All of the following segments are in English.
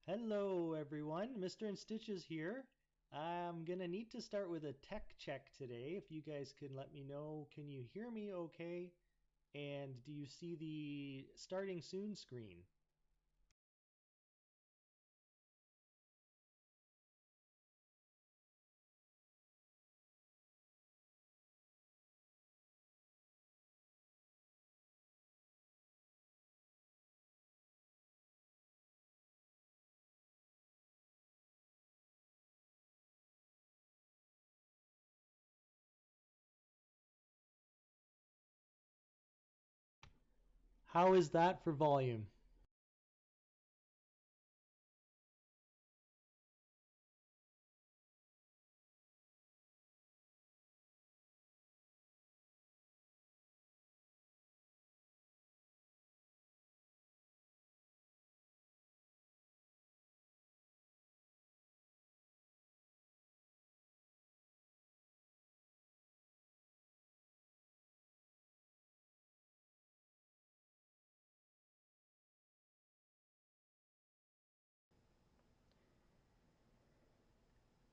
Hello everyone, Mr. InStitches here. I'm gonna need to start with a tech check today. If you guys can let me know, can you hear me okay? And do you see the starting soon screen? How is that for volume?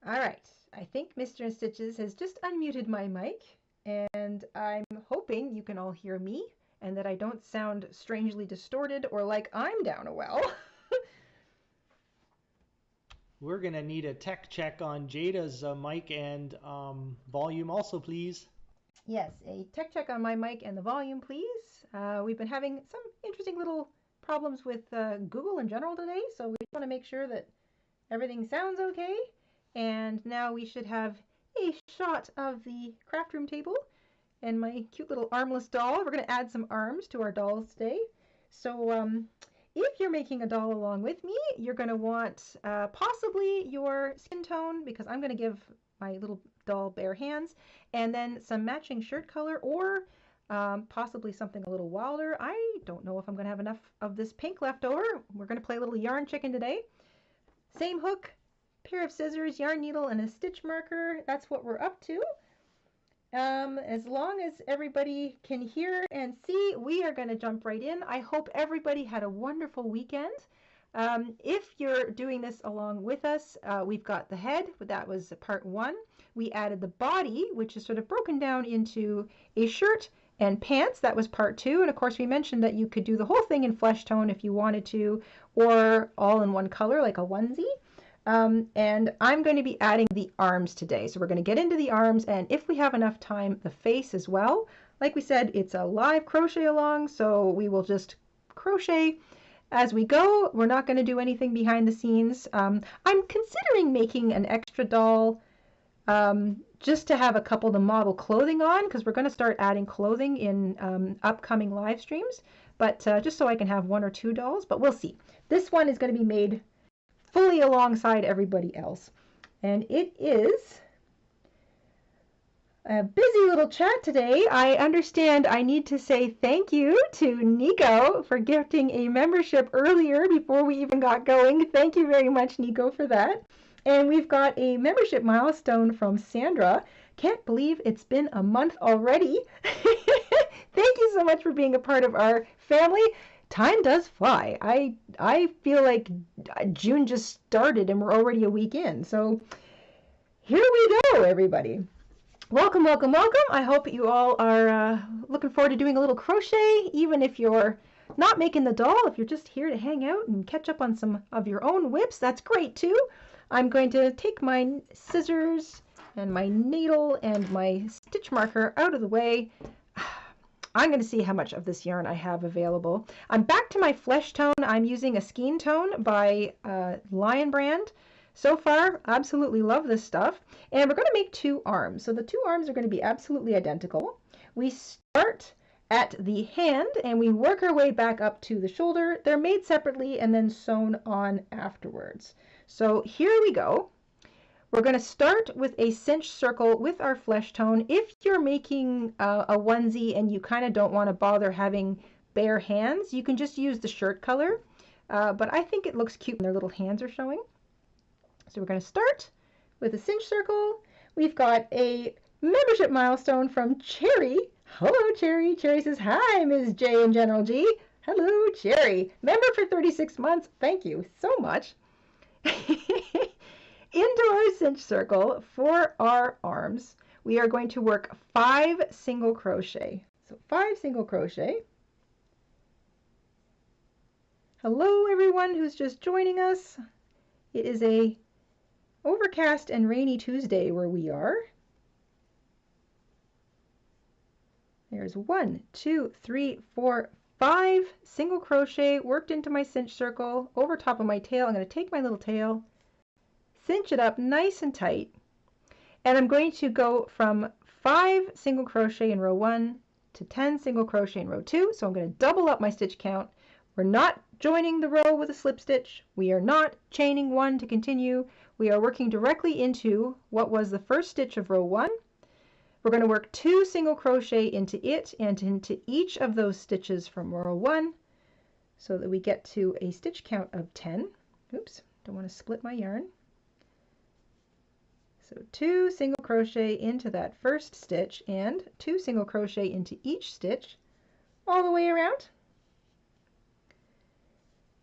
All right, I think Mr. InStitches has just unmuted my mic, and I'm hoping you can all hear me and that I don't sound strangely distorted or like I'm down a well. We're gonna need a tech check on Jayda's mic and volume also, please. Yes, a tech check on my mic and the volume, please. We've been having some interesting little problems with Google in general today, so we want to make sure that everything sounds okay. And now we should have a shot of the craft room table and my cute little armless doll. We're going to add some arms to our dolls today. So if you're making a doll along with me, you're going to want possibly your skin tone, because I'm going to give my little doll bare hands, and then some matching shirt color, or possibly something a little wilder. I don't know if I'm going to have enough of this pink left over. We're going to play a little yarn chicken today. Same hook, pair of scissors, yarn needle, and a stitch marker. That's what we're up to. As long as everybody can hear and see, we are going to jump right in. I hope everybody had a wonderful weekend. If you're doing this along with us, we've got the head, that was part one. We added the body, which is sort of broken down into a shirt and pants. That was part two. And of course, we mentioned that you could do the whole thing in flesh tone if you wanted to, or all in one color like a onesie. And I'm going to be adding the arms today. So we're going to get into the arms, and if we have enough time, the face as well. Like we said, it's a live crochet along, so we will just crochet as we go. We're not going to do anything behind the scenes. I'm considering making an extra doll just to have a couple of the model clothing on, because we're going to start adding clothing in upcoming live streams, but just so I can have one or two dolls, but we'll see. This one is going to be made fully alongside everybody else. And it is a busy little chat today. I understand I need to say thank you to Nico for gifting a membership earlier before we even got going. Thank you very much, Nico, for that. And we've got a membership milestone from Sandra. Can't believe it's been a month already. Thank you so much for being a part of our family. Time does fly. I feel like June just started and we're already a week in. So here we go, everybody. Welcome, welcome, welcome. I hope you all are looking forward to doing a little crochet, even if you're not making the doll. If you're just here to hang out and catch up on some of your own whips, that's great too. I'm going to take my scissors and my needle and my stitch marker out of the way. I'm going to see how much of this yarn I have available. I'm back to my flesh tone. I'm using a skein tone by Lion Brand. So far, absolutely love this stuff. And we're going to make two arms. So the two arms are going to be absolutely identical. We start at the hand and we work our way back up to the shoulder. They're made separately and then sewn on afterwards. So here we go. We're going to start with a cinch circle with our flesh tone. If you're making a onesie and you kind of don't want to bother having bare hands, you can just use the shirt color. But I think it looks cute when their little hands are showing. So we're going to start with a cinch circle. We've got a membership milestone from Cherry. Hello, Cherry. Cherry says, hi, Ms. J and General G. Hello, Cherry. Member for 36 months. Thank you so much. Into our cinch circle for our arms, we are going to work 5 single crochet. So 5 single crochet. Hello everyone who's just joining us. It is a overcast and rainy Tuesday where we are. There's 1, 2, 3, 4, 5 single crochet worked into my cinch circle over top of my tail. I'm going to take my little tail, cinch it up nice and tight, and I'm going to go from 5 single crochet in row 1 to 10 single crochet in row 2. So I'm going to double up my stitch count. We're not joining the row with a slip stitch. We are not chaining 1 to continue. We are working directly into what was the first stitch of row 1. We're going to work 2 single crochet into it and into each of those stitches from row 1 so that we get to a stitch count of 10. Oops, don't want to split my yarn. So 2 single crochet into that first stitch and 2 single crochet into each stitch all the way around.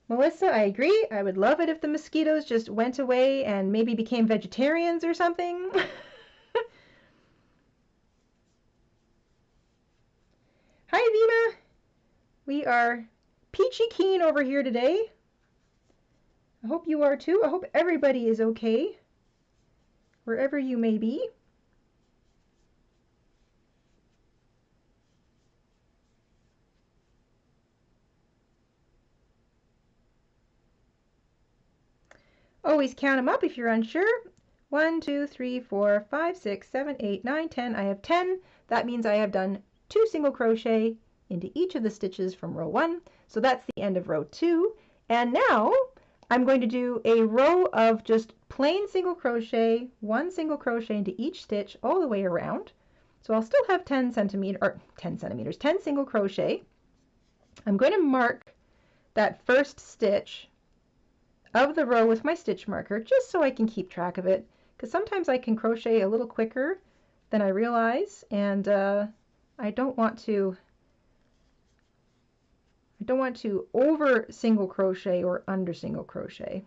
Melissa, I agree. I would love it if the mosquitoes just went away and maybe became vegetarians or something. Hi, Vina. We are peachy keen over here today. I hope you are too. I hope everybody is okay, wherever you may be. Always count them up if you're unsure. 1, 2, 3, 4, 5, 6, 7, 8, 9, 10. I have 10. That means I have done 2 single crochet into each of the stitches from row 1. So that's the end of row 2. And now I'm going to do a row of just plain single crochet, 1 single crochet into each stitch all the way around. So I'll still have 10 single crochet. I'm going to mark that first stitch of the row with my stitch marker just so I can keep track of it, because sometimes I can crochet a little quicker than I realize, and I don't want to over single crochet or under single crochet.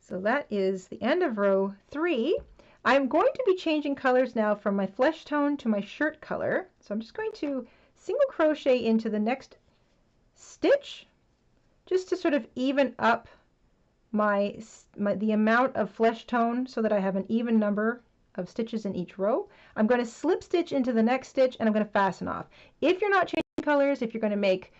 So that is the end of row 3. I'm going to be changing colors now from my flesh tone to my shirt color. So I'm just going to single crochet into the next stitch just to sort of even up the amount of flesh tone so that I have an even number of stitches in each row. I'm going to slip stitch into the next stitch and I'm going to fasten off. If you're not changing colors, if you're going to make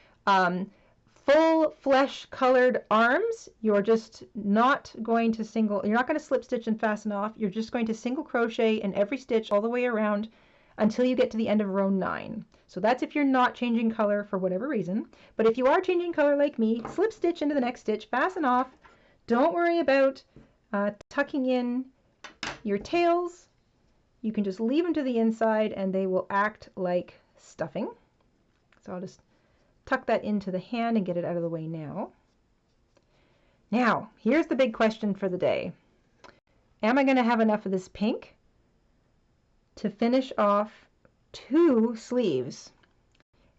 full flesh colored arms, you're just not going to you're not going to slip stitch and fasten off. You're just going to single crochet in every stitch all the way around until you get to the end of row 9. So that's if you're not changing color for whatever reason. But if you are changing color like me, slip stitch into the next stitch, fasten off. Don't worry about tucking in your tails. You can just leave them to the inside and they will act like stuffing. So I'll just tuck that into the hand and get it out of the way now. Now, here's the big question for the day. Am I going to have enough of this pink to finish off 2 sleeves?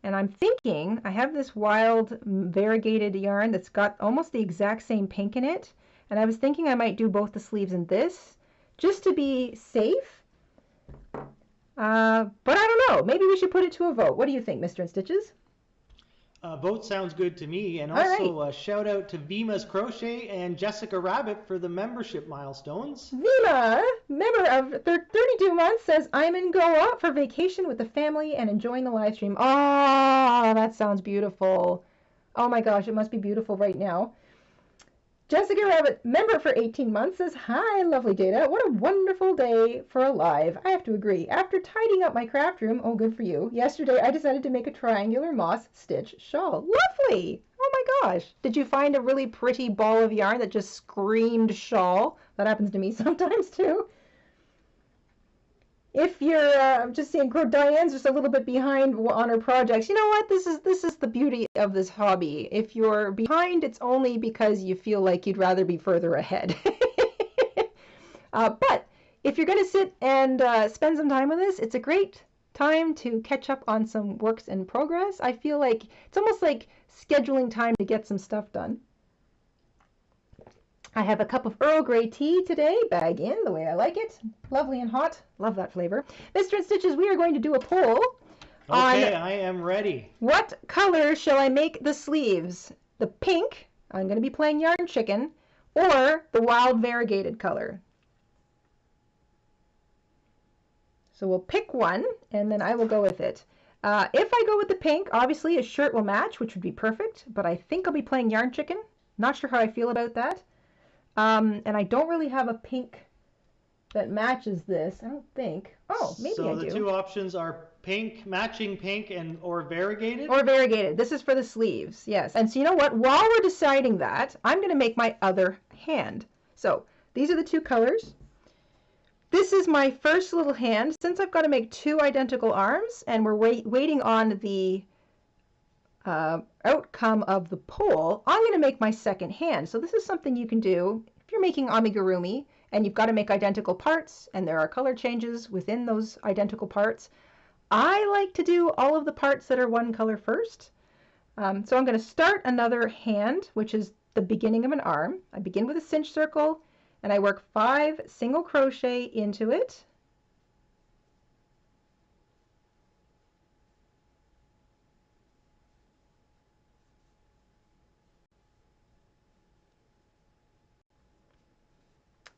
And I'm thinking, I have this wild variegated yarn that's got almost the exact same pink in it. And I was thinking I might do both the sleeves in this, just to be safe. But I don't know. Maybe we should put it to a vote. What do you think, Mr. InStitches? Vote sounds good to me. And also shout out to Vima's Crochet and Jessica Rabbit for the membership milestones. Vima, member of 32 months, says, I'm in Goa for vacation with the family and enjoying the live stream. Oh, that sounds beautiful. Oh my gosh, it must be beautiful right now. Jessica Rabbit, member for 18 months, says, hi, lovely Jayda. What a wonderful day for a live. I have to agree. After tidying up my craft room, oh, good for you, yesterday I decided to make a triangular moss stitch shawl. Lovely! Oh my gosh. Did you find a really pretty ball of yarn that just screamed shawl? That happens to me sometimes too. If you're, I'm just seeing Diane's just a little bit behind on her projects. You know what? This is the beauty of this hobby. If you're behind, it's only because you feel like you'd rather be further ahead. But if you're going to sit and spend some time with this, it's a great time to catch up on some works in progress. I feel like it's almost like scheduling time to get some stuff done. I have a cup of Earl Grey tea today, bag in the way I like it. Lovely and hot. Love that flavor. Mr. InStitches, we are going to do a poll. Okay, I am ready. What color shall I make the sleeves? The pink, I'm going to be playing Yarn Chicken, or the wild variegated color? So we'll pick one, and then I will go with it. If I go with the pink, obviously a shirt will match, which would be perfect, but I think I'll be playing Yarn Chicken. Not sure how I feel about that. And I don't really have a pink that matches this, I don't think. Oh, maybe I do. So the two options are pink, matching pink, and or variegated? Or variegated. This is for the sleeves, yes. And so you know what? While we're deciding that, I'm going to make my other hand. So these are the two colors. This is my first little hand. Since I've got to make two identical arms, and we're waiting on the outcome of the poll, I'm going to make my second hand. So this is something you can do if you're making amigurumi and you've got to make identical parts and there are color changes within those identical parts. I like to do all of the parts that are one color first. So I'm going to start another hand, which is the beginning of an arm. I begin with a cinch circle and I work 5 single crochet into it.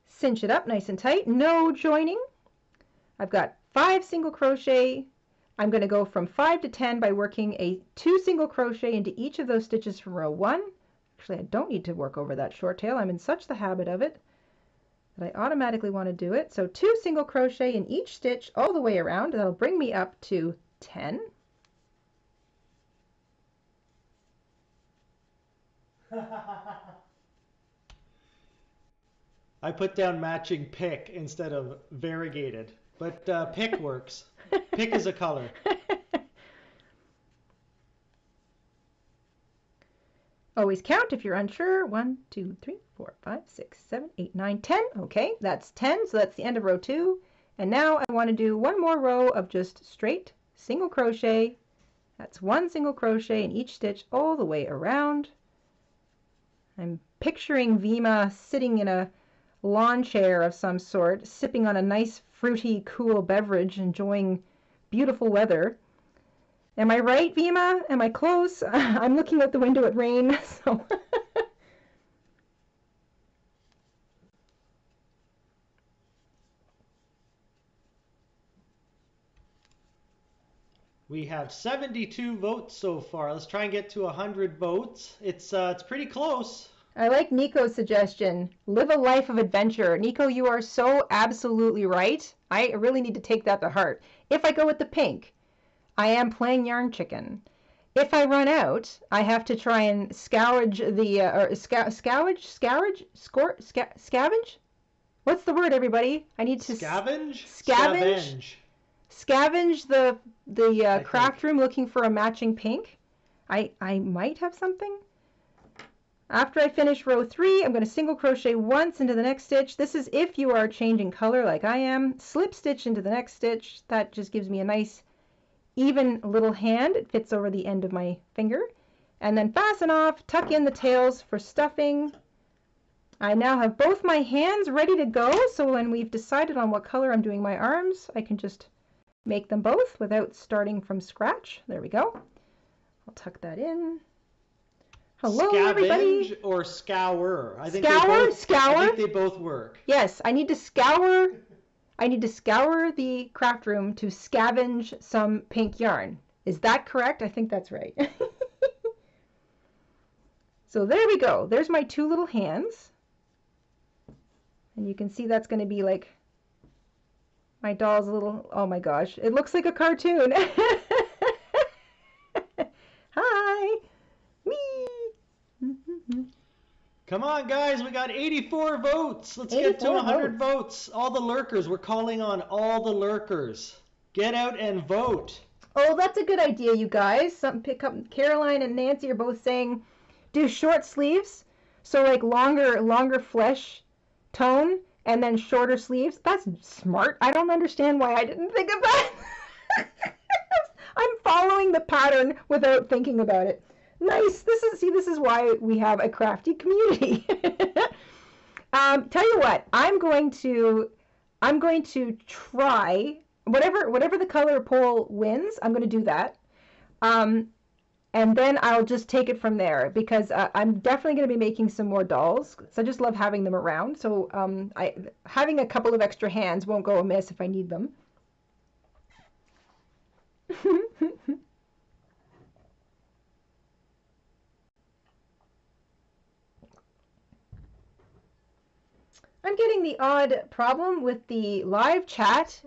Cinch it up nice and tight, no joining. I've got 5 single crochet. I'm going to go from 5 to 10 by working 2 single crochet into each of those stitches from row 1. Actually, I don't need to work over that short tail. I'm in such the habit of it that I automatically want to do it. So 2 single crochet in each stitch all the way around. That'll bring me up to 10. I put down matching pick instead of variegated, but pick works. Pick is a color. Always count if you're unsure. 1, 2, 3, 4, 5, 6, 7, 8, 9, 10. Okay, that's 10, so that's the end of row 2. And now I want to do one more row of just straight single crochet. That's 1 single crochet in each stitch all the way around. I'm picturing Vima sitting in a lawn chair of some sort, sipping on a nice fruity cool beverage, enjoying beautiful weather. Am I right, Vima? Am I close? I'm looking out the window at rain, so We have 72 votes so far. Let's try and get to 100 votes. It's pretty close. I like Nico's suggestion. Live a life of adventure. Nico, you are so absolutely right. I really need to take that to heart. If I go with the pink, I am playing Yarn Chicken. If I run out, I have to try and scavenge the scavenge? What's the word, everybody? I need to scavenge the craft room looking for a matching pink. I might have something. After I finish row 3, I'm going to single crochet once into the next stitch. This is if you are changing color like I am. Slip stitch into the next stitch. That just gives me a nice even little hand. It fits over the end of my finger. And then fasten off, tuck in the tails for stuffing. I now have both my hands ready to go, so when we've decided on what color I'm doing my arms, I can just make them both without starting from scratch. There we go. I'll tuck that in. Hello, everybody. Scavenge or scour? I think Scour? I think they both work. Yes, I need to scour the craft room to scavenge some pink yarn. Is that correct? I think that's right. So there we go. There's my 2 little hands. And you can see that's going to be like my doll's little, oh my gosh, it looks like a cartoon. Hi. Whee. Come on, guys, we got 84 votes. Let's get to 100 votes. All the lurkers, we're calling on all the lurkers. Get out and vote. Oh, that's a good idea, you guys. Pick up. Caroline and Nancy are both saying do short sleeves, so like longer flesh tone, and then shorter sleeves. That's smart. I don't understand why I didn't think of that. I'm following the pattern without thinking about it. Nice. This is why we have a crafty community. Tell you what, I'm going to try whatever the color poll wins. I'm going to do that. And then I'll just take it from there, because I'm definitely going to be making some more dolls. So I just love having them around. So having a couple of extra hands won't go amiss if I need them. I'm getting the odd problem with the live chat.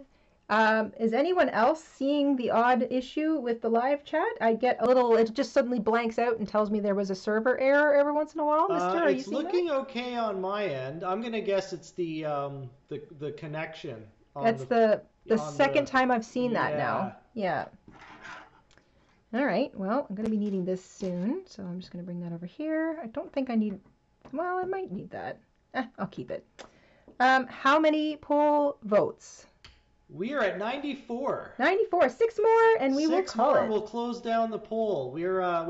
Is anyone else seeing the odd issue with the live chat? I get a little, it just suddenly blanks out and tells me there was a server error every once in a while. Mister, are you seeing that? It's looking okay on my end. I'm gonna guess it's the connection. That's the second time I've seen that now. Yeah. All right. Well, I'm gonna be needing this soon, so I'm just gonna bring that over here. I don't think I need. Well, I might need that. I'll keep it. How many poll votes? We are at 94. 94. 6 more, and we will call it. 6 more will close down the poll. We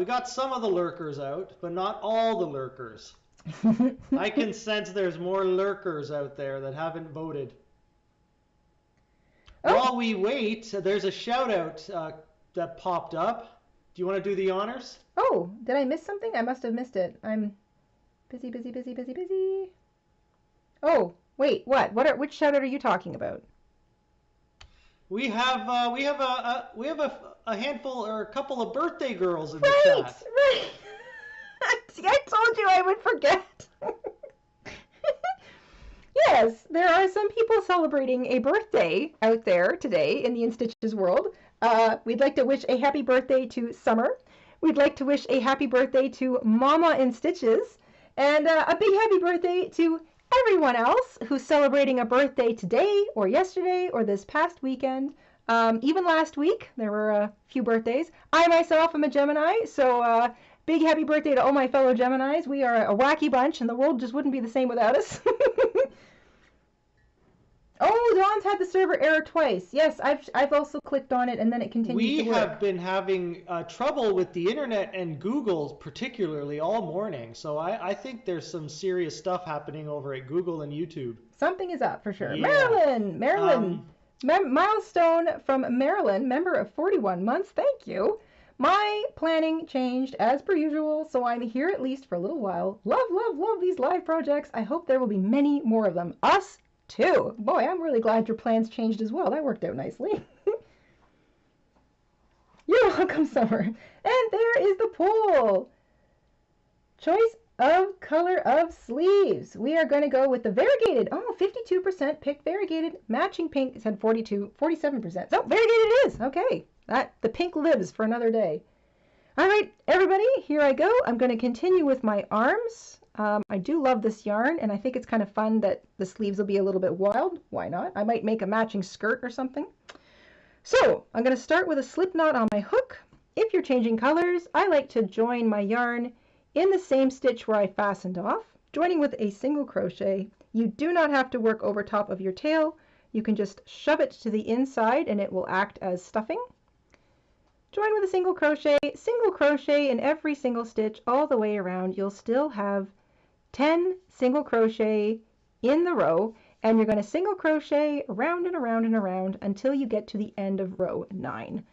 got some of the lurkers out, but not all the lurkers. I can sense there's more lurkers out there that haven't voted. Oh. While we wait, there's a shout out that popped up. Do you want to do the honors? Oh, did I miss something? I must have missed it. I'm busy. Oh, wait, what? Which shout out are you talking about? We have a handful or a couple of birthday girls in the chat. Right. See, I told you I would forget. Yes, there are some people celebrating a birthday out there today in the InStitches world. We'd like to wish a happy birthday to Summer. We'd like to wish a happy birthday to Mama InStitches, and a big happy birthday to everyone else who's celebrating a birthday today or yesterday or this past weekend. Even last week, there were a few birthdays. I myself am a Gemini, so big happy birthday to all my fellow Geminis. We are a wacky bunch, and the world just wouldn't be the same without us. Oh, Dawn's had the server error twice. Yes, I've also clicked on it, and then it continues to work. We have been having trouble with the internet and Google particularly all morning. So I think there's some serious stuff happening over at Google and YouTube. Something is up for sure. Yeah. Marilyn. Milestone from Maryland, member of 41 months. Thank you. My planning changed as per usual, so I'm here at least for a little while. Love these live projects. I hope there will be many more of them. Us too. Boy, I'm really glad your plans changed as well. That worked out nicely. You're welcome, Summer. And there is the poll. Choice of color of sleeves. We are going to go with the variegated. Oh, 52% picked variegated. Matching pink said 47%. So variegated it is. Okay. The pink lives for another day. All right, everybody, here I go. I'm going to continue with my arms. I do love this yarn, and I think it's kind of fun that the sleeves will be a little bit wild. Why not? I might make a matching skirt or something. So I'm going to start with a slip knot on my hook. If you're changing colors, I like to join my yarn in the same stitch where I fastened off, joining with a single crochet. You do not have to work over top of your tail. You can just shove it to the inside and it will act as stuffing. Join with a single crochet in every single stitch all the way around. You'll still have 10 single crochet in the row, and you're going to single crochet around and around and around until you get to the end of row 9.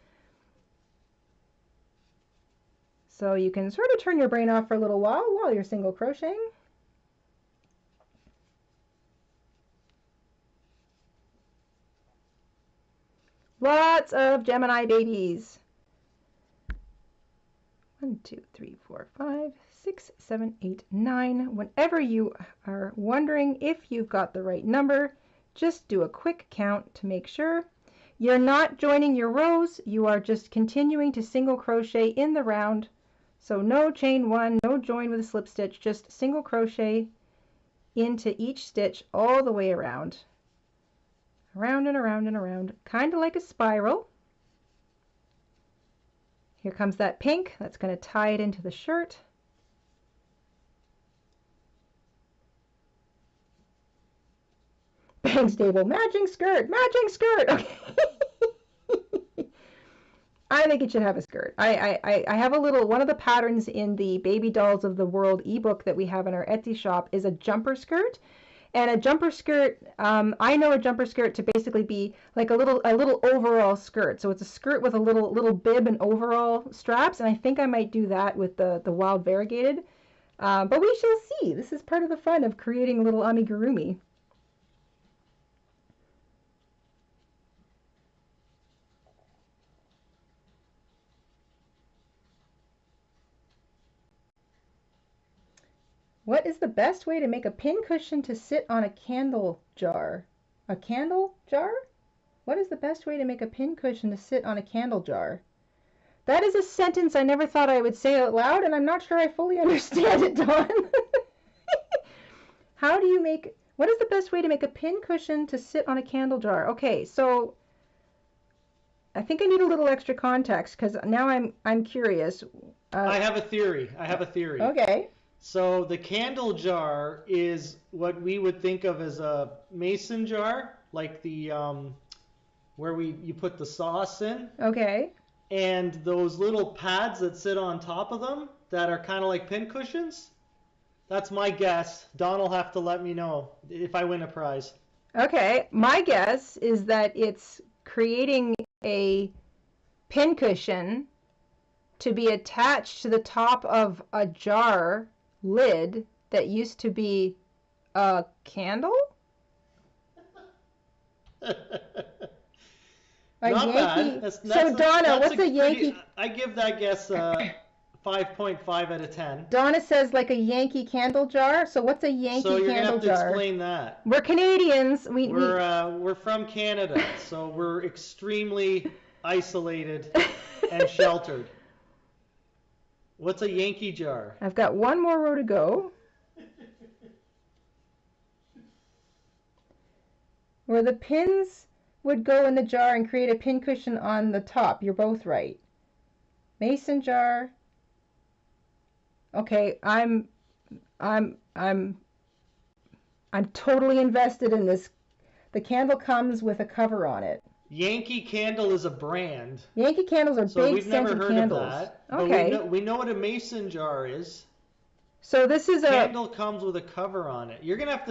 So you can sort of turn your brain off for a little while you're single crocheting. Lots of Gemini babies. 1, 2, 3, 4, 5, 6, 7, 8, 9. Whenever you are wondering if you've got the right number, just do a quick count to make sure. You're not joining your rows, you are just continuing to single crochet in the round. So no chain 1, no join with a slip stitch, just single crochet into each stitch all the way around. Around and around and around, kind of like a spiral. Here comes that pink. That's going to tie it into the shirt. Bang stable, matching skirt, okay. I think it should have a skirt. I have a little, one of the patterns in the Baby Dolls of the World ebook that we have in our Etsy shop is a jumper skirt. And a jumper skirt, I know a jumper skirt to basically be like a little overall skirt. So it's a skirt with a little bib and overall straps, and I think I might do that with the wild variegated. But we shall see. This is part of the fun of creating a little amigurumi. What is the best way to make a pin cushion to sit on a candle jar? A candle jar? What is the best way to make a pin cushion to sit on a candle jar? That is a sentence I never thought I would say out loud, and I'm not sure I fully understand it, Dawn. How do you make, what is the best way to make a pin cushion to sit on a candle jar? Okay, so I think I need a little extra context because now I'm curious. I have a theory. Okay. So the candle jar is what we would think of as a mason jar, like the where you put the sauce in. Okay. And those little pads that sit on top of them that are kind of like pin cushions. That's my guess. Don will have to let me know if I win a prize. Okay, my guess is that it's creating a pin cushion to be attached to the top of a jar lid that used to be a candle? Not bad. So Donna, what's a Yankee? I give that guess 5.5 out of 10. Donna says like a Yankee candle jar. So what's a Yankee so you're candle gonna have to jar? Explain that. We're Canadians. We're from Canada, so we're extremely isolated and sheltered. What's a Yankee jar? I've got one more row to go. Where the pins would go in the jar and create a pin cushion on the top. You're both right. Mason jar. Okay, I'm totally invested in this. The candle comes with a cover on it. Yankee Candle is a brand. Yankee candles are so big scented candles. We've never heard of that. Okay. But we know what a mason jar is. So this is Candle comes with a cover on it. We're gonna have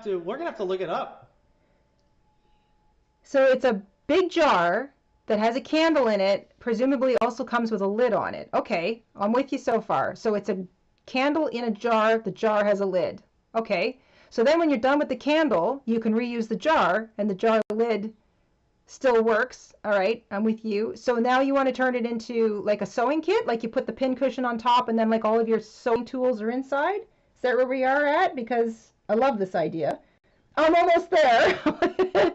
to look it up. So it's a big jar that has a candle in it, presumably also comes with a lid on it. Okay, I'm with you so far. So it's a candle in a jar, the jar has a lid. Okay, so then when you're done with the candle, you can reuse the jar, and the jar lid still works. All right, I'm with you. So now you want to turn it into like a sewing kit, like you put the pin cushion on top and then like all of your sewing tools are inside? Is that where we are at? Because I love this idea. I'm almost there.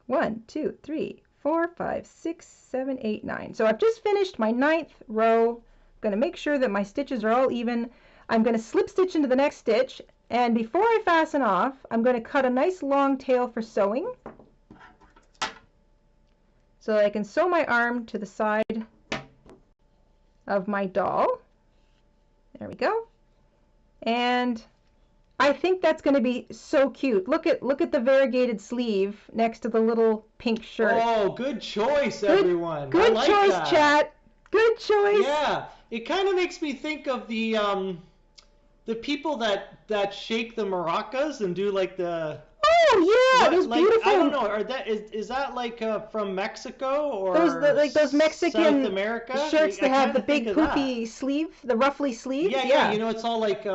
1, 2, 3, 4, 5, 6, 7, 8, 9. So I've just finished my 9th row. I'm going to make sure that my stitches are all even. I'm going to slip stitch into the next stitch, and before I fasten off, I'm going to cut a nice long tail for sewing so that I can sew my arm to the side of my doll. There we go. And I think that's going to be so cute. Look at the variegated sleeve next to the little pink shirt. Oh, good choice, everyone. Good I like choice, that. chat. Good choice. Yeah, it kind of makes me think of the people that shake the maracas and do like the. Oh yeah, those beautiful. I don't know. Is that like from Mexico or those Mexican South America shirts that have the big poofy sleeve, the ruffly sleeves? Yeah. You know, it's all like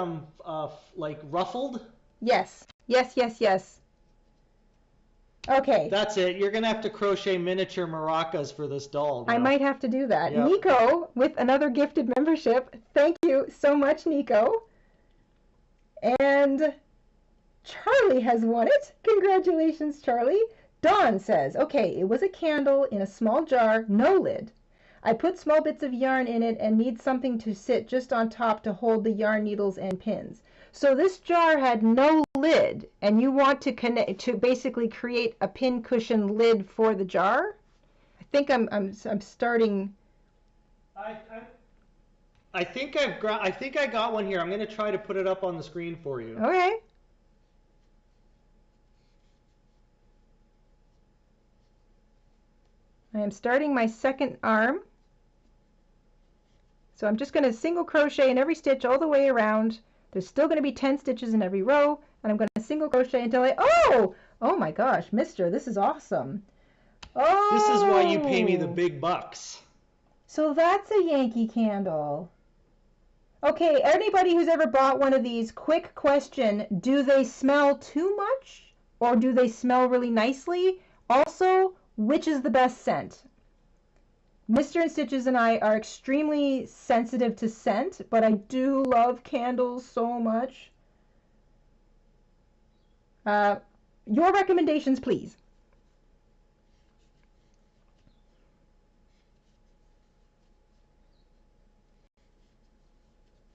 ruffled. Yes. Okay. That's it. You're gonna have to crochet miniature maracas for this doll. I might have to do that. Yep. Nico with another gifted membership. Thank you so much, Nico. And Charlie has won it. Congratulations, Charlie. Dawn says, okay, it was a candle in a small jar, no lid. I put small bits of yarn in it and need something to sit just on top to hold the yarn needles and pins. So this jar had no lid, and you want to basically create a pin cushion lid for the jar? I think I'm starting. I think I got one here. I'm going to try to put it up on the screen for you. Okay. I am starting my second arm. So I'm just going to single crochet in every stitch all the way around. There's still going to be 10 stitches in every row, and I'm going to single crochet until oh my gosh, mister, this is awesome. Oh! This is why you pay me the big bucks. So that's a Yankee candle. Okay, anybody who's ever bought one of these, quick question, do they smell too much or do they smell really nicely? Also, which is the best scent? Mr. InStitches and I are extremely sensitive to scent, but I do love candles so much. Your recommendations, please.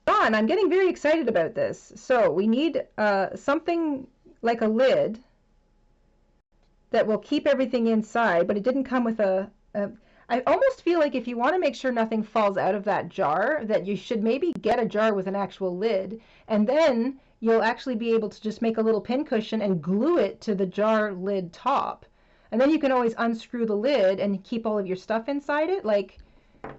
John, I'm getting very excited about this. So we need something like a lid that will keep everything inside, but it didn't come with I almost feel like if you want to make sure nothing falls out of that jar, that you should maybe get a jar with an actual lid, and then you'll actually be able to just make a little pin cushion and glue it to the jar lid top. And then you can always unscrew the lid and keep all of your stuff inside it. Like,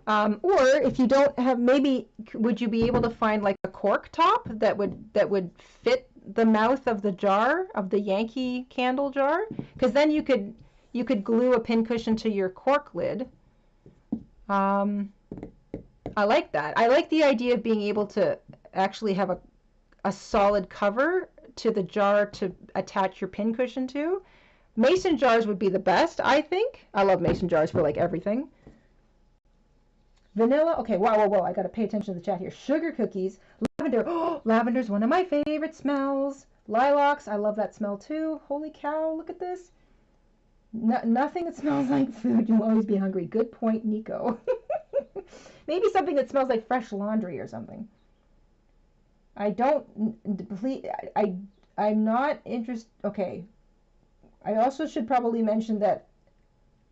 or if you don't have, maybe would you be able to find like a cork top that would fit the mouth of the jar, of the Yankee candle jar? Because then you could glue a pin cushion to your cork lid. I like that. I like the idea of being able to actually have a solid cover to the jar to attach your pin cushion to. Mason jars would be the best, I think. I love mason jars for like everything. Vanilla. Okay, whoa. I got to pay attention to the chat here. Sugar cookies. Lavender. Oh, lavender's one of my favorite smells. Lilacs. I love that smell too. Holy cow, look at this. Nothing that smells like food. You'll always be hungry. Good point, Nico. Maybe something that smells like fresh laundry or something. I'm not interested. Okay. I also should probably mention that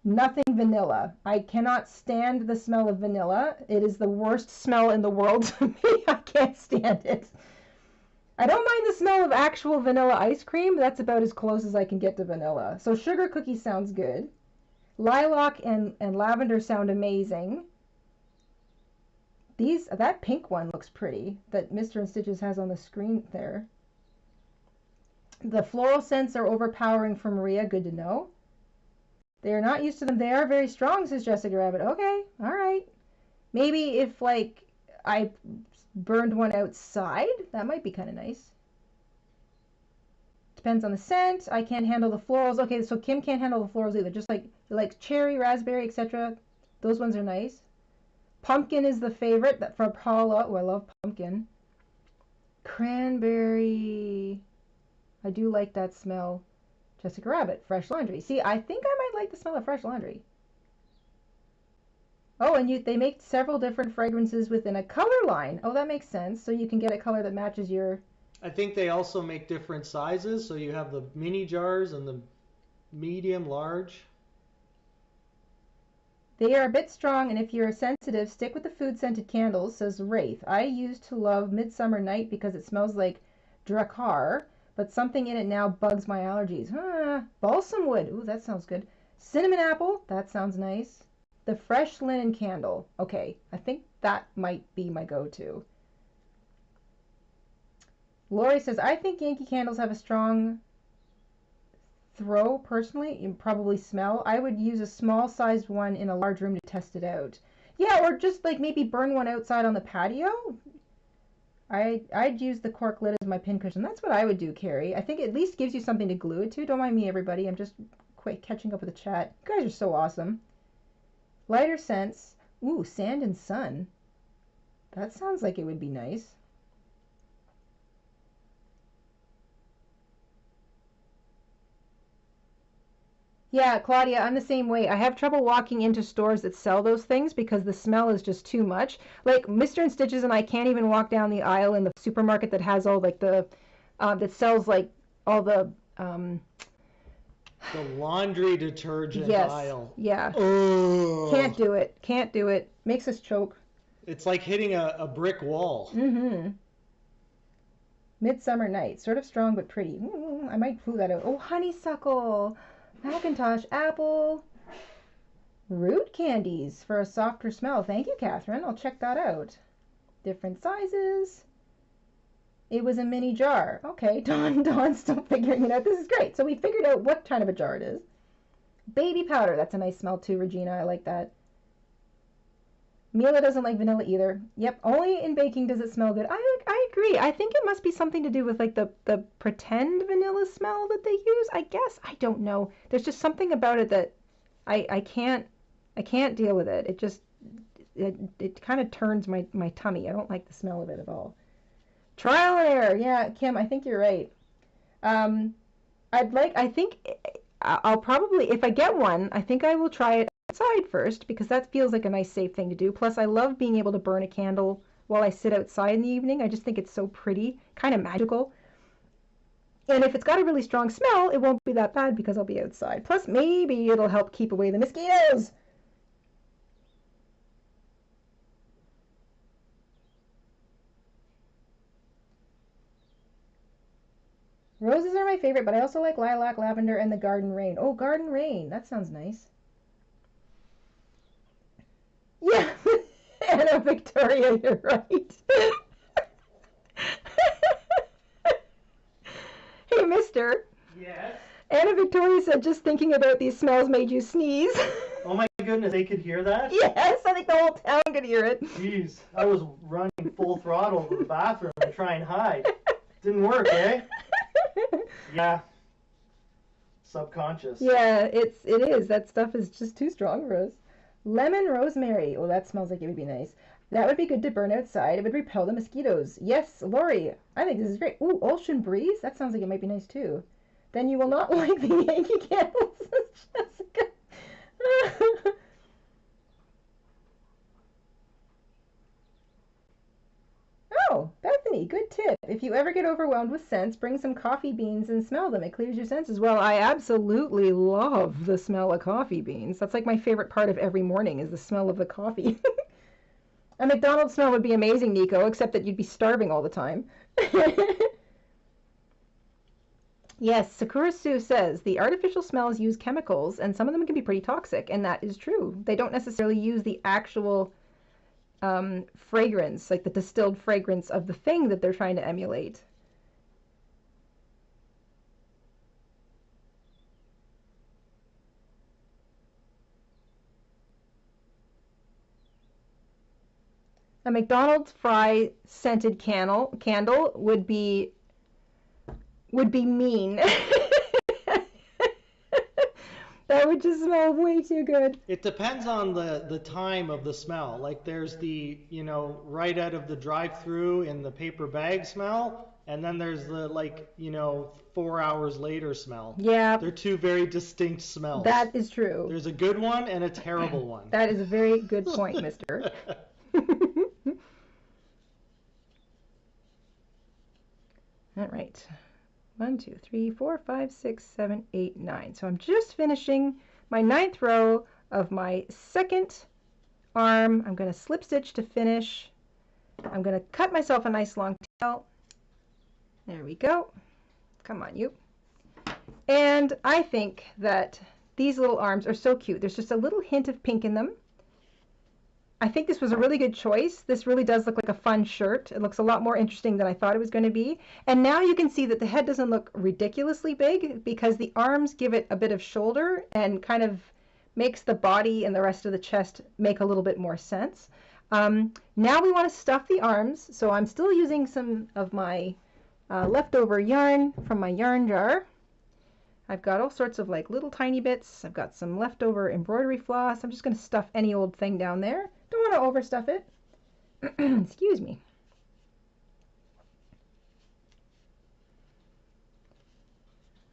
nothing vanilla. I cannot stand the smell of vanilla. It is the worst smell in the world to me. I can't stand it. I don't mind the smell of actual vanilla ice cream. That's about as close as I can get to vanilla. So sugar cookie sounds good. Lilac and lavender sound amazing. That pink one looks pretty that Mr. InStitches has on the screen there. The floral scents are overpowering for Maria. Good to know. They are not used to them. They are very strong, says Jessica Rabbit. Okay, all right. Maybe if like I burned one outside, that might be kind of nice. Depends on the scent. I can't handle the florals. Okay, so Kim can't handle the florals either. Just like cherry, raspberry, etc. Those ones are nice. Pumpkin is the favorite for Paula. Oh, I love pumpkin. Cranberry. I do like that smell. Jessica Rabbit, fresh laundry. See, I think I might like the smell of fresh laundry. Oh, and they make several different fragrances within a color line. Oh, that makes sense. So you can get a color that matches your... I think they also make different sizes. So you have the mini jars and the medium, large. They are a bit strong, and if you're sensitive, stick with the food-scented candles, says Wraith. I used to love Midsummer Night because it smells like Drakkar, but something in it now bugs my allergies. Balsam wood. Ooh, that sounds good. Cinnamon apple. That sounds nice. The fresh linen candle. Okay, I think that might be my go-to. Lori says, I think Yankee candles have a strong throw, personally. You probably smell. I would use a small-sized one in a large room to test it out. Yeah, or just like maybe burn one outside on the patio. I'd use the cork lid as my pincushion. That's what I would do, Carrie. I think it at least gives you something to glue it to. Don't mind me, everybody. I'm just quick catching up with the chat. You guys are so awesome. Lighter scents. Ooh, sand and sun. That sounds like it would be nice. Yeah, Claudia, I'm the same way. I have trouble walking into stores that sell those things because the smell is just too much. Like Mr. InStitches and I can't even walk down the aisle in the supermarket that has all like the that sells like all the laundry detergent aisle. Yeah. Ugh. Can't do it. Can't do it. Makes us choke. It's like hitting a brick wall. Mm-hmm. Midsummer Night. Sort of strong but pretty. I might pull that out. Oh, honeysuckle. Macintosh, apple. Root candies for a softer smell. Thank you, Catherine. I'll check that out. Different sizes. It was a mini jar. Okay, Dawn's still figuring it out. This is great. So we figured out what kind of a jar it is. Baby powder. That's a nice smell too, Regina. I like that. Mila doesn't like vanilla either. Yep, only in baking does it smell good. I agree. I think it must be something to do with like the pretend vanilla smell that they use. I guess. I don't know. There's just something about it that I can't deal with it. It just it kind of turns my tummy. I don't like the smell of it at all. Trial and error. Yeah, Kim, I think you're right. I think I'll probably, if I get one, I think I will try it outside first because that feels like a nice safe thing to do. Plus I love being able to burn a candle while I sit outside in the evening. I just think it's so pretty, kind of magical. And if it's got a really strong smell, it won't be that bad because I'll be outside. Plus maybe it'll help keep away the mosquitoes. Roses are my favorite, but I also like lilac, lavender, and the garden rain. Oh, garden rain. That sounds nice. Yeah, Anna Victoria, you're right. Hey, mister. Yes? Anna Victoria said just thinking about these smells made you sneeze. Oh my goodness, they could hear that? Yes, I think the whole town could hear it. Jeez, I was running full throttle to the bathroom to try and hide. Didn't work, eh? Yeah. Subconscious. Yeah, it is. That stuff is just too strong for us. Lemon rosemary. Oh, that smells like it would be nice. That would be good to burn outside. It would repel the mosquitoes. Yes, Lori. I think this is great. Ooh, ocean breeze. That sounds like it might be nice too. Then you will not like the Yankee candles, Jessica. Oh, Bethany, good tip. If you ever get overwhelmed with scents, bring some coffee beans and smell them. It clears your senses. Well, I absolutely love the smell of coffee beans. That's like my favorite part of every morning is the smell of the coffee. A McDonald's smell would be amazing, Nico, except that you'd be starving all the time. Yes, Sakura Sue says the artificial smells use chemicals, and some of them can be pretty toxic, and that is true. They don't necessarily use the actual fragrance, like the distilled fragrance of the thing that they're trying to emulate. A McDonald's fry scented candle would be mean. That would just smell way too good. It depends on the time of the smell. Like there's the, right out of the drive-through in the paper bag smell, and then there's the 4 hours later smell. Yeah. They're two very distinct smells. That is true. There's a good one and a terrible one. That is a very good point, mister. All right. 1, 2, 3, 4, 5, 6, 7, 8, 9. So I'm just finishing my 9th row of my second arm. I'm going to slip stitch to finish. I'm going to cut myself a nice long tail. There we go. Come on, you. And I think that these little arms are so cute. There's just a little hint of pink in them. I think this was a really good choice. This really does look like a fun shirt. It looks a lot more interesting than I thought it was going to be. And now you can see that the head doesn't look ridiculously big because the arms give it a bit of shoulder and kind of makes the body and the rest of the chest make a little bit more sense. Now we want to stuff the arms. So I'm still using some of my leftover yarn from my yarn jar. I've got all sorts of like little tiny bits. I've got some leftover embroidery floss. I'm just going to stuff any old thing down there. Don't want to overstuff it. Excuse me.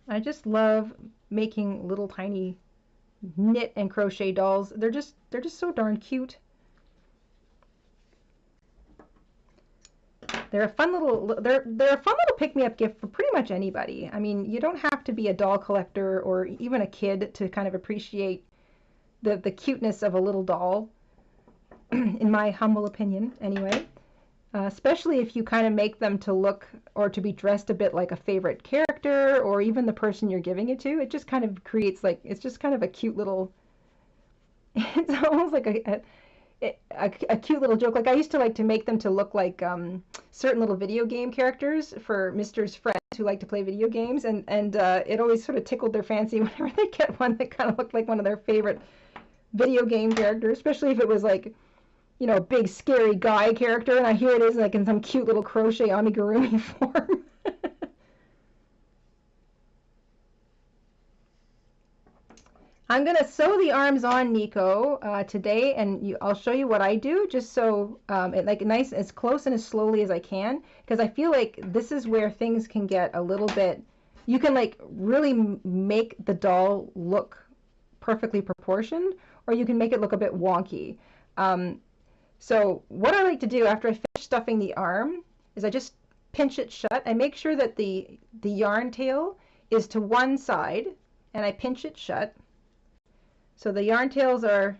I just love making little tiny knit and crochet dolls. They're just so darn cute. They're a fun little pick-me-up gift for pretty much anybody. I mean, you don't have to be a doll collector or even a kid to kind of appreciate the cuteness of a little doll. In my humble opinion, anyway. Especially if you kind of make them to look or to be dressed a bit like a favorite character or even the person you're giving it to. It just kind of creates it's just kind of a cute little It's almost like a cute little joke. Like I used to like to make them to look like certain little video game characters for Mr.'s friends who like to play video games, and it always sort of tickled their fancy whenever they get one that kind of looked like one of their favorite video game characters, especially if it was like, you know, a big scary guy character, and here it is like in some cute little crochet amigurumi form. I'm going to sew the arms on, Nico, today, and I'll show you what I do, just so it like nice, as close and as slowly as I can, because I feel like this is where things can get a little bit, you can like really make the doll look perfectly proportioned, or you can make it look a bit wonky. So what I like to do after I finish stuffing the arm is I just pinch it shut. I make sure that the yarn tail is to one side, and I pinch it shut. So the yarn tails are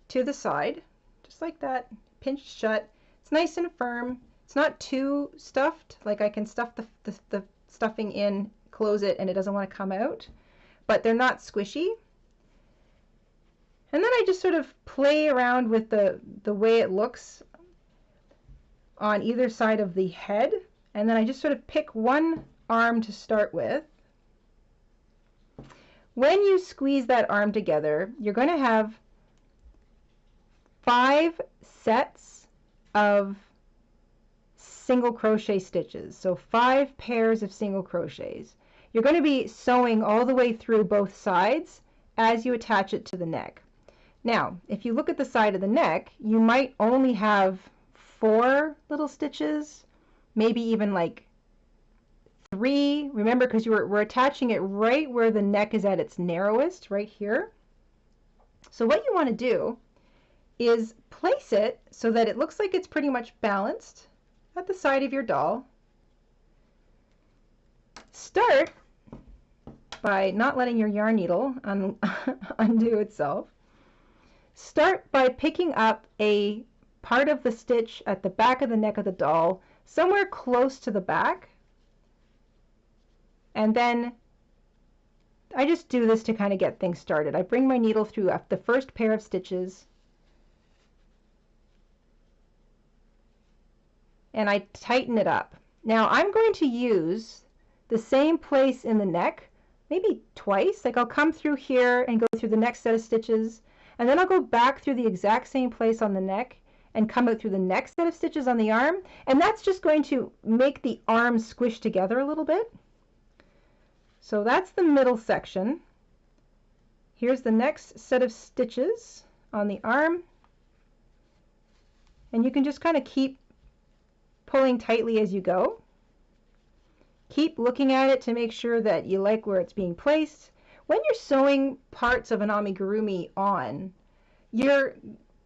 to the side, just like that, pinched shut. It's nice and firm. It's not too stuffed, like I can stuff the stuffing in, close it, and it doesn't want to come out, but they're not squishy. And then I just sort of play around with the way it looks on either side of the head, and then I just sort of pick one arm to start with. When you squeeze that arm together, you're going to have 5 sets of single crochet stitches, so 5 pairs of single crochets. You're going to be sewing all the way through both sides as you attach it to the neck. Now, if you look at the side of the neck, you might only have 4 little stitches, maybe even like 3. Remember, because we're attaching it right where the neck is at its narrowest, right here. So what you want to do is place it so that it looks like it's pretty much balanced at the side of your doll. Start by not letting your yarn needle undo itself. Start by picking up a part of the stitch at the back of the neck of the doll, somewhere close to the back. And then I just do this to kind of get things started. I bring my needle through the first pair of stitches, and I tighten it up. Now I'm going to use the same place in the neck, maybe twice. Like I'll come through here and go through the next set of stitches, and then I'll go back through the exact same place on the neck and come out through the next set of stitches on the arm, and that's just going to make the arm squish together a little bit. So that's the middle section. Here's the next set of stitches on the arm, and you can just kind of keep pulling tightly as you go. Keep looking at it to make sure that you like where it's being placed. When you're sewing parts of an amigurumi on, you're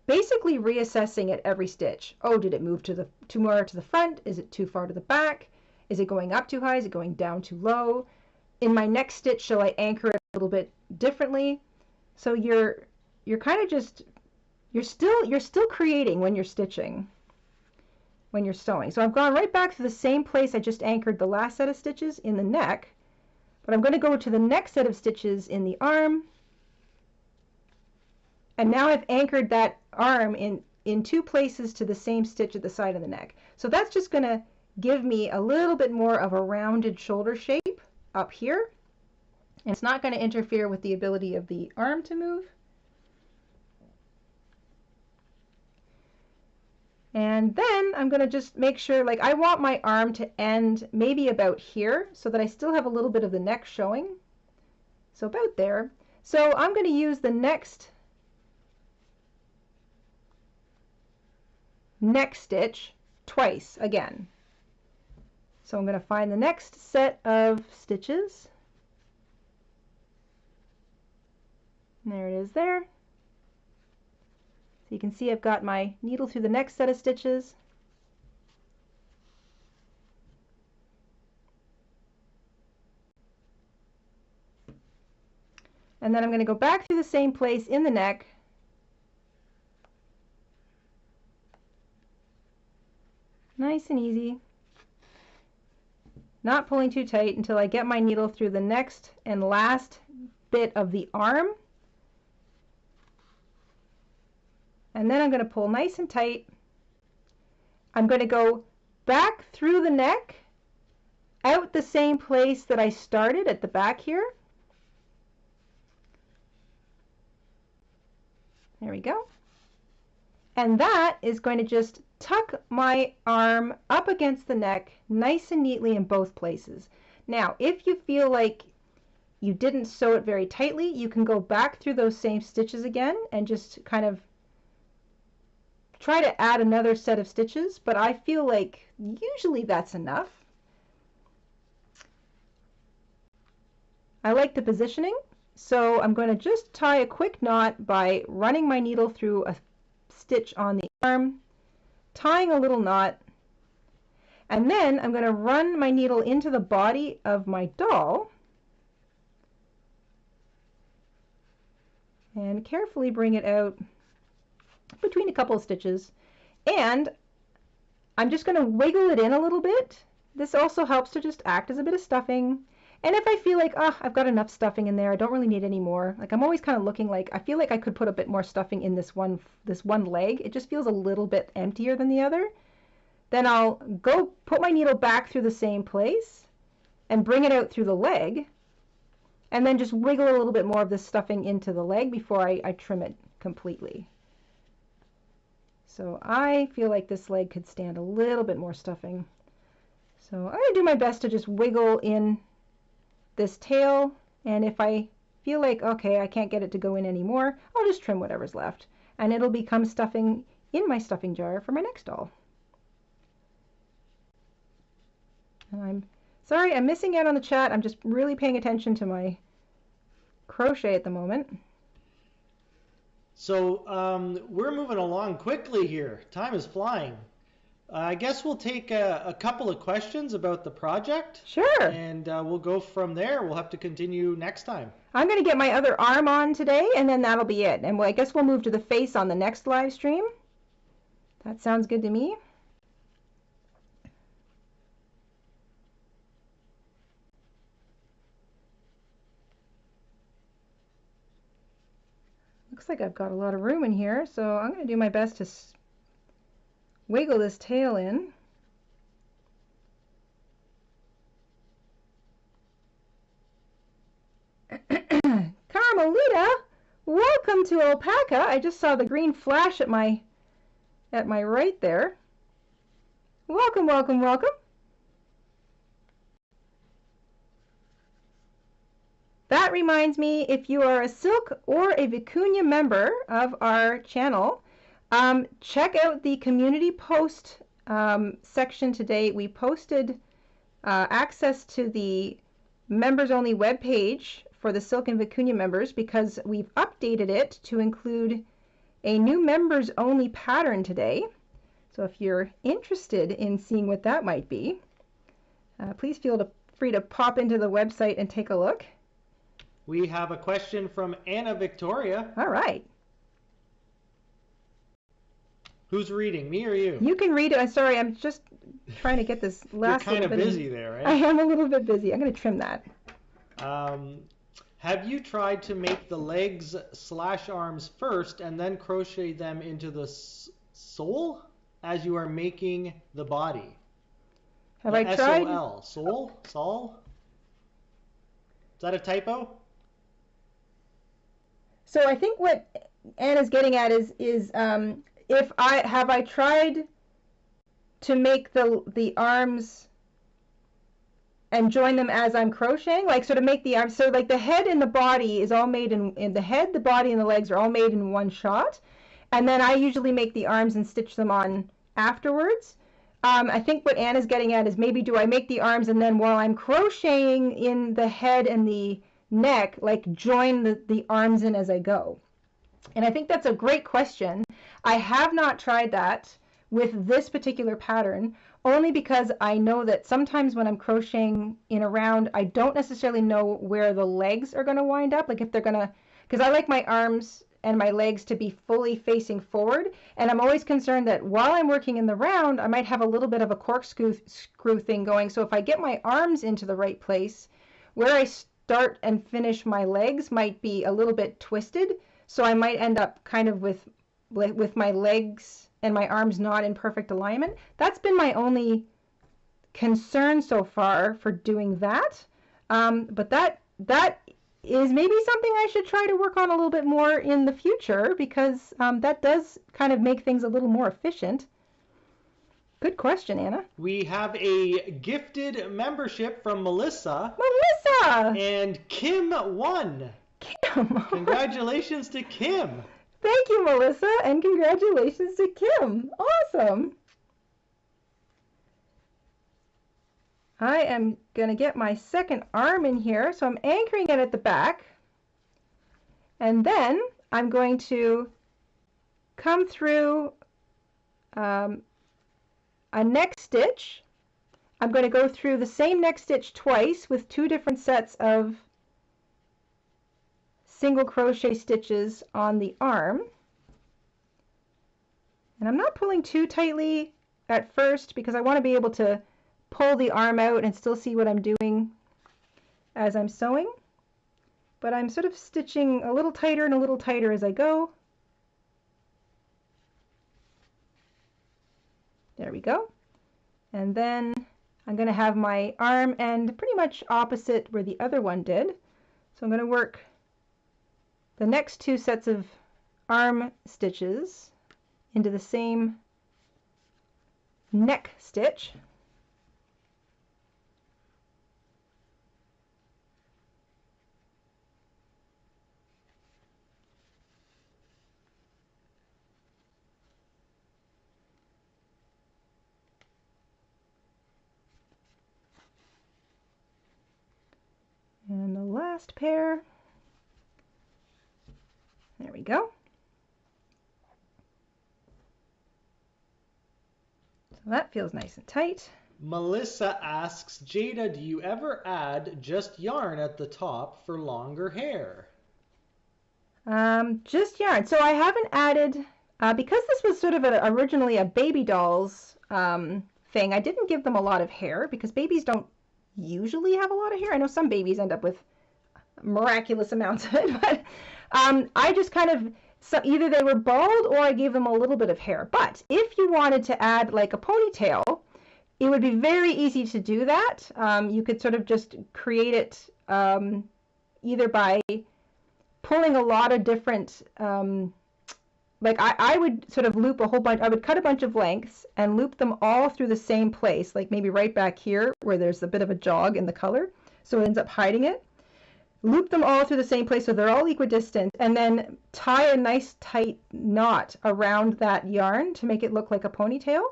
basically reassessing at every stitch. Oh, did it move too far to the front? Is it too far to the back? Is it going up too high? Is it going down too low? In my next stitch, shall I anchor it a little bit differently? So you're kind of just, you're still creating when you're stitching, when you're sewing. So I've gone right back to the same place I just anchored the last set of stitches in the neck, but I'm going to go to the next set of stitches in the arm, and now I've anchored that arm in 2 places to the same stitch at the side of the neck. So that's just going to give me a little bit more of a rounded shoulder shape up here, and it's not going to interfere with the ability of the arm to move. And then I'm going to just make sure, like I want my arm to end maybe about here so that I still have a little bit of the neck showing. So about there. So I'm going to use the next neck stitch twice again. So I'm going to find the next set of stitches. And there it is there. So you can see I've got my needle through the next set of stitches. And then I'm going to go back through the same place in the neck. Nice and easy. Not pulling too tight until I get my needle through the next and last bit of the arm. and then I'm going to pull nice and tight. I'm going to go back through the neck, out the same place that I started at the back here. There we go. And that is going to just tuck my arm up against the neck nice and neatly in both places. Now, if you feel like you didn't sew it very tightly, you can go back through those same stitches again and just kind of try to add another set of stitches, but I feel like usually that's enough. I like the positioning, so I'm going to just tie a quick knot by running my needle through a stitch on the arm, tying a little knot, and then I'm going to run my needle into the body of my doll and carefully bring it out between a couple of stitches, and I'm just going to wiggle it in a little bit. This also helps to just act as a bit of stuffing. And if I feel like, I've got enough stuffing in there, I don't really need any more. Like, I'm always kind of looking like, I feel like I could put a bit more stuffing in this one leg. It just feels a little bit emptier than the other. Then I'll go put my needle back through the same place and bring it out through the leg, and then just wiggle a little bit more of this stuffing into the leg before I trim it completely. So I feel like this leg could stand a little bit more stuffing. So I'm going to do my best to just wiggle in this tail, and if I feel like, okay, I can't get it to go in anymore, I'll just trim whatever's left, and it'll become stuffing in my stuffing jar for my next doll. And I'm sorry, I'm missing out on the chat. I'm just really paying attention to my crochet at the moment. So we're moving along quickly here. Time is flying. I guess we'll take a couple of questions about the project. Sure. And we'll go from there. We'll have to continue next time. I'm going to get my other arm on today, and then that'll be it. And I guess we'll move to the face on the next live stream. That sounds good to me. Looks like I've got a lot of room in here, so I'm going to do my best to wiggle this tail in. Carmelita, welcome to Alpaca. I just saw the green flash at my right there. Welcome, welcome, welcome. That reminds me, if you are a Silk or a Vicuña member of our channel, check out the community post section today. We posted access to the members only webpage for the Silk and Vicuña members because we've updated it to include a new members only pattern today. So if you're interested in seeing what that might be, please feel free to pop into the website and take a look. We have a question from Anna Victoria. All right. Who's reading, me or you? You can read it. I'm sorry, I'm just trying to get this last You're kind little of bit busy there, right? I am a little bit busy. I'm going to trim that. Have you tried to make the legs / arms first and then crochet them into the sole as you are making the body? Have I tried? S-O-L. Sole? Sol? Is that a typo? So I think what Anna's getting at is if I tried to make the arms and join them as I'm crocheting, like so to make the arms, so like the head and the body is all made in the head, the body, and the legs are all made in one shot, and then I usually make the arms and stitch them on afterwards. I think what Anna's getting at is maybe do I make the arms and then while I'm crocheting in the head and the neck, like join the arms in as I go? And I think that's a great question. I have not tried that with this particular pattern, only because I know that sometimes when I'm crocheting in a round, I don't necessarily know where the legs are going to wind up, like if they're going to, because I like my arms and my legs to be fully facing forward, and I'm always concerned that while I'm working in the round, I might have a little bit of a corkscrew thing going, so if I get my arms into the right place, where I start and finish my legs might be a little bit twisted, so I might end up kind of with with my legs and my arms not in perfect alignment. That's been my only concern so far for doing that. But that is maybe something I should try to work on a little bit more in the future, because that does kind of make things a little more efficient. Good question, Anna. We have a gifted membership from Melissa. Melissa! And Kim won. Kim! Congratulations to Kim. Thank you, Melissa, and congratulations to Kim. Awesome. I am going to get my second arm in here, so I'm anchoring it at the back. And then I'm going to come through a neck stitch. I'm going to go through the same neck stitch twice with 2 different sets of single crochet stitches on the arm. And I'm not pulling too tightly at first because I want to be able to pull the arm out and still see what I'm doing as I'm sewing. But I'm sort of stitching a little tighter and a little tighter as I go. There we go. And then I'm going to have my arm end pretty much opposite where the other one did. So I'm going to work the next 2 sets of arm stitches into the same neck stitch. And the last pair. There we go. So that feels nice and tight. Melissa asks, Jayda, do you ever add just yarn at the top for longer hair? Just yarn. So I haven't added, because this was sort of originally a baby doll's thing, I didn't give them a lot of hair because babies don't usually have a lot of hair. I know some babies end up with miraculous amounts of it, but I just kind of, so either they were bald or I gave them a little bit of hair. But if you wanted to add like a ponytail, it would be very easy to do that. You could sort of just create it either by pulling a lot of different, like I would sort of loop a whole bunch, I would cut a bunch of lengths and loop them all through the same place, like maybe right back here where there's a bit of a jog in the color, so it ends up hiding it. Loop them all through the same place so they're all equidistant, and then tie a nice tight knot around that yarn to make it look like a ponytail.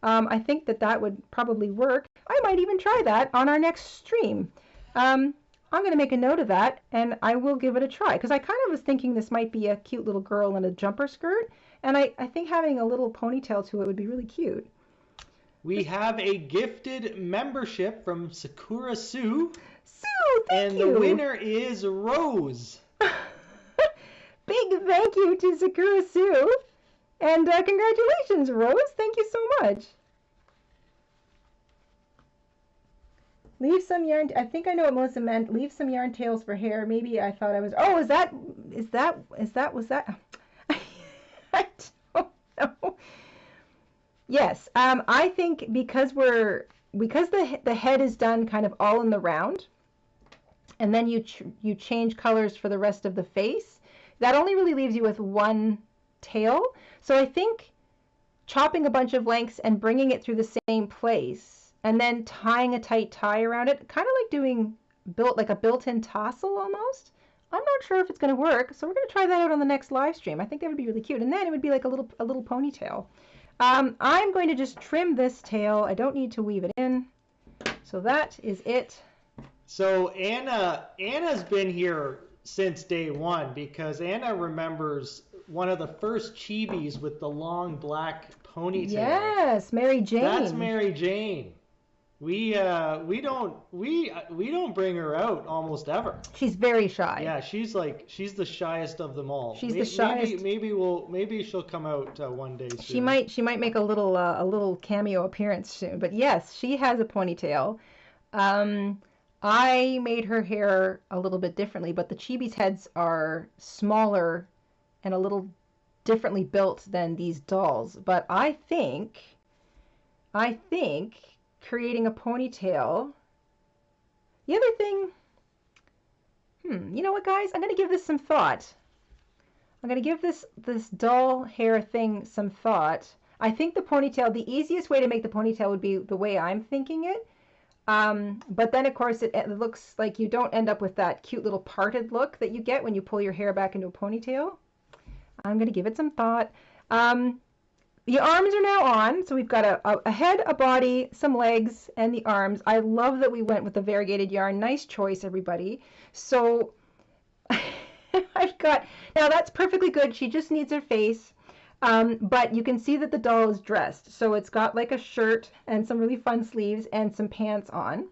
I think that would probably work. I might even try that on our next stream. I'm going to make a note of that, and I will give it a try, because I kind of was thinking this might be a cute little girl in a jumper skirt, and I think having a little ponytail to it would be really cute. We have a gifted membership from Sakura Sue. Sue, thank you! And the winner is Rose. Big thank you to Sakura Sue, and congratulations, Rose. Thank you so much. Leave some yarn, I think I know what Melissa meant. Leave some yarn tails for hair. Maybe I thought I was, oh, was that, was that? I don't know. Yes, I think because the head is done kind of all in the round, and then you change colors for the rest of the face, that only really leaves you with one tail. So I think chopping a bunch of lengths and bringing it through the same place, and then tying a tight tie around it, kind of like doing like a built-in tassel almost. I'm not sure if it's going to work, so we're going to try that out on the next live stream. I think that would be really cute, and then it would be like a little ponytail. I'm going to just trim this tail. I don't need to weave it in. So that is it. So Anna's been here since day one, because Anna remembers one of the first chibis with the long black ponytail. Yes, Mary Jane. That's Mary Jane. We don't bring her out almost ever. She's very shy. Yeah, she's the shyest of them all. She's the shyest. Maybe she'll come out one day soon. She might make a little cameo appearance soon. But yes, she has a ponytail. I made her hair a little bit differently, but the chibi's heads are smaller and a little differently built than these dolls, but I think creating a ponytail. The other thing, you know what, guys? I'm going to give this some thought. I'm going to give this doll hair thing some thought. I think the ponytail, the easiest way to make the ponytail would be the way I'm thinking it. But then, of course, it looks like you don't end up with that cute little parted look that you get when you pull your hair back into a ponytail. I'm going to give it some thought. The arms are now on, so we've got a head, a body, some legs, and the arms. I love that we went with the variegated yarn. Nice choice, everybody. So I've got, now that's perfectly good. She just needs her face. But you can see that the doll is dressed. So it's got like a shirt and some really fun sleeves and some pants on.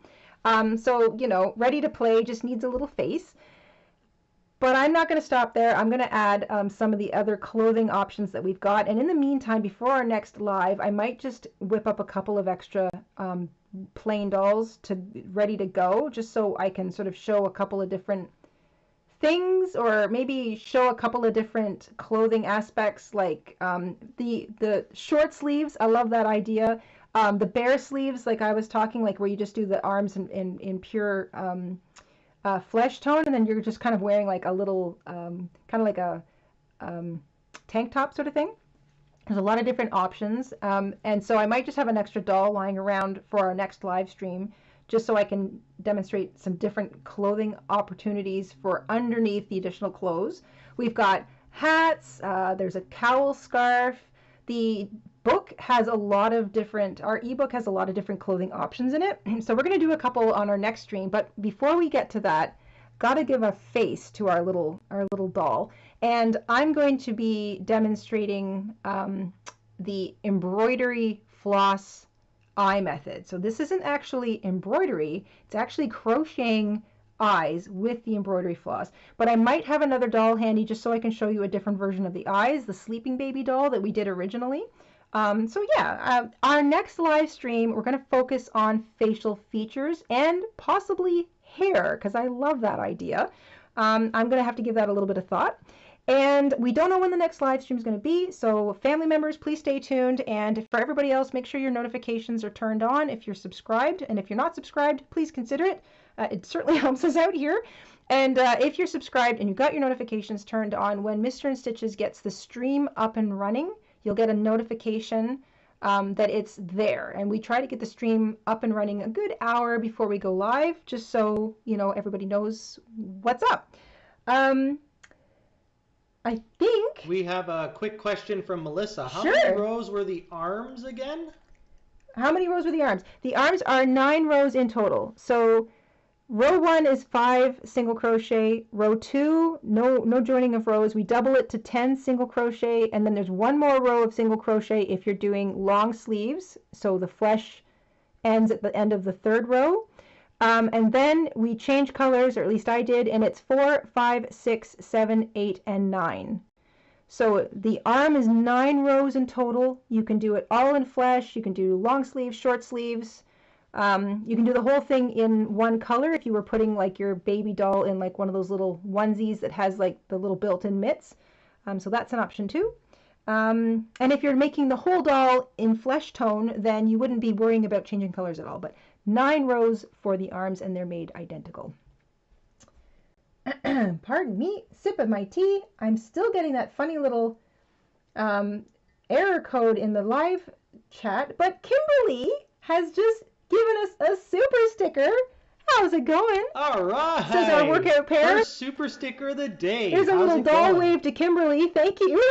So, you know, ready to play, just needs a little face. But I'm not going to stop there. I'm going to add some of the other clothing options that we've got. And in the meantime, before our next live, I might just whip up a couple of extra plain dolls ready to go, just so I can sort of show a couple of different things, or maybe show a couple of different clothing aspects, like the short sleeves. I love that idea. The bare sleeves, like I was talking, like where you just do the arms in pure flesh tone, and then you're just kind of wearing like a little kind of like a tank top sort of thing. There's a lot of different options, and so I might just have an extra doll lying around for our next live stream, just so I can demonstrate some different clothing opportunities for underneath the additional clothes. We've got hats, there's a cowl scarf. The book has a lot of different, our ebook has a lot of different clothing options in it. So we're going to do a couple on our next stream, but before we get to that, got to give a face to our little doll. And I'm going to be demonstrating the embroidery floss eye method. So this isn't actually embroidery, it's actually crocheting eyes with the embroidery floss. But I might have another doll handy just so I can show you a different version of the eyes, the sleeping baby doll that we did originally. So yeah, our next live stream, we're going to focus on facial features and possibly hair, because I love that idea. I'm going to have to give that a little bit of thought. And we don't know when the next live stream is going to be, so family members, please stay tuned. And for everybody else, make sure your notifications are turned on if you're subscribed. And if you're not subscribed, please consider it. It certainly helps us out here. And if you're subscribed and you've got your notifications turned on, when Mr. InStitches gets the stream up and running, you'll get a notification that it's there. And we try to get the stream up and running a good hour before we go live, just so, you know, everybody knows what's up. I think we have a quick question from Melissa. How Sure. many rows were the arms again? How many rows were the arms? The arms are 9 rows in total. So row 1 is 5 single crochet. Row 2, no joining of rows. We double it to 10 single crochet, and then there's one more row of single crochet if you're doing long sleeves. So the flesh ends at the end of the 3rd row. And then we change colors, or at least I did, and it's 4, 5, 6, 7, 8, and 9. So the arm is 9 rows in total. You can do it all in flesh. You can do long sleeves, short sleeves. You can do the whole thing in one color if you were putting like your baby doll in like one of those little onesies that has like the little built-in mitts. So that's an option too. And if you're making the whole doll in flesh tone, then you wouldn't be worrying about changing colors at all. But 9 rows for the arms, and they're made identical. Pardon me, sip of my tea. I'm still getting that funny little error code in the live chat, but Kimberly has just given us a super sticker. How's it going? All right. Says our workout pair. First super sticker of the day. Here's a How's little it doll going? wave to Kimberly. Thank you.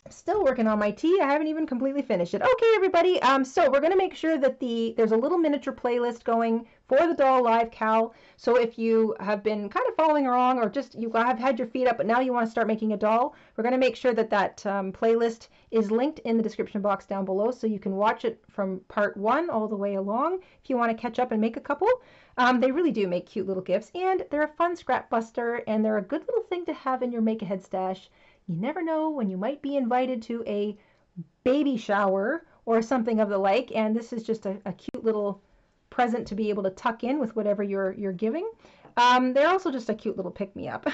Still working on my tea. I haven't even completely finished it. Okay, everybody. So we're going to make sure that there's a little miniature playlist going for the doll live cowl. So if you have been kind of following along, or just you have had your feet up, but now you want to start making a doll, we're going to make sure that playlist is linked in the description box down below, so you can watch it from part 1 all the way along if you want to catch up and make a couple. They really do make cute little gifts, and they're a fun scrap buster, and they're a good little thing to have in your make-ahead stash. You never know when you might be invited to a baby shower or something of the like, and this is just a cute little present to be able to tuck in with whatever you're giving. They're also just a cute little pick-me-up.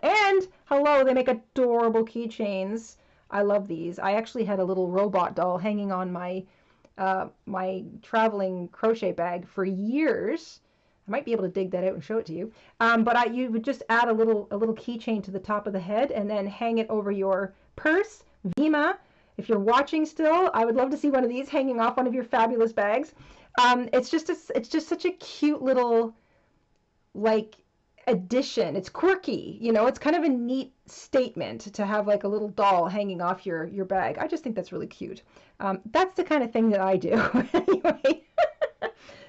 And hello, they make adorable keychains. I love these. I actually had a little robot doll hanging on my my traveling crochet bag for years. I might be able to dig that out and show it to you. But you would just add a little keychain to the top of the head and then hang it over your purse. Vima, if you're watching still, I would love to see one of these hanging off one of your fabulous bags. It's just such a cute little like addition. It's quirky, you know. It's kind of a neat statement to have like a little doll hanging off your bag. I just think that's really cute. That's the kind of thing that I do. Anyway.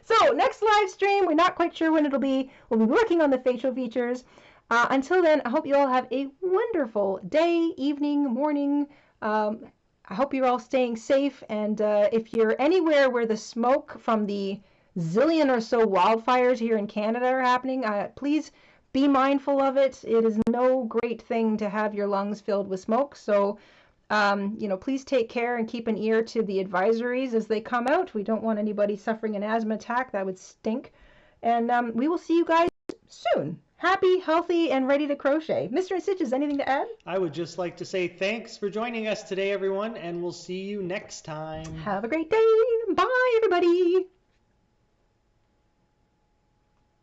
So next live stream, we're not quite sure when it'll be. We'll be working on the facial features. Until then, I hope you all have a wonderful day, evening, morning. I hope you're all staying safe. And if you're anywhere where the smoke from the zillion or so wildfires here in Canada are happening, please be mindful of it. It is no great thing to have your lungs filled with smoke. So please take care and keep an ear to the advisories as they come out. We don't want anybody suffering an asthma attack. That would stink. And we will see you guys soon. Happy, healthy, and ready to crochet. Mr. InStitches, anything to add? I would just like to say thanks for joining us today, everyone, and we'll see you next time. Have a great day. Bye, everybody.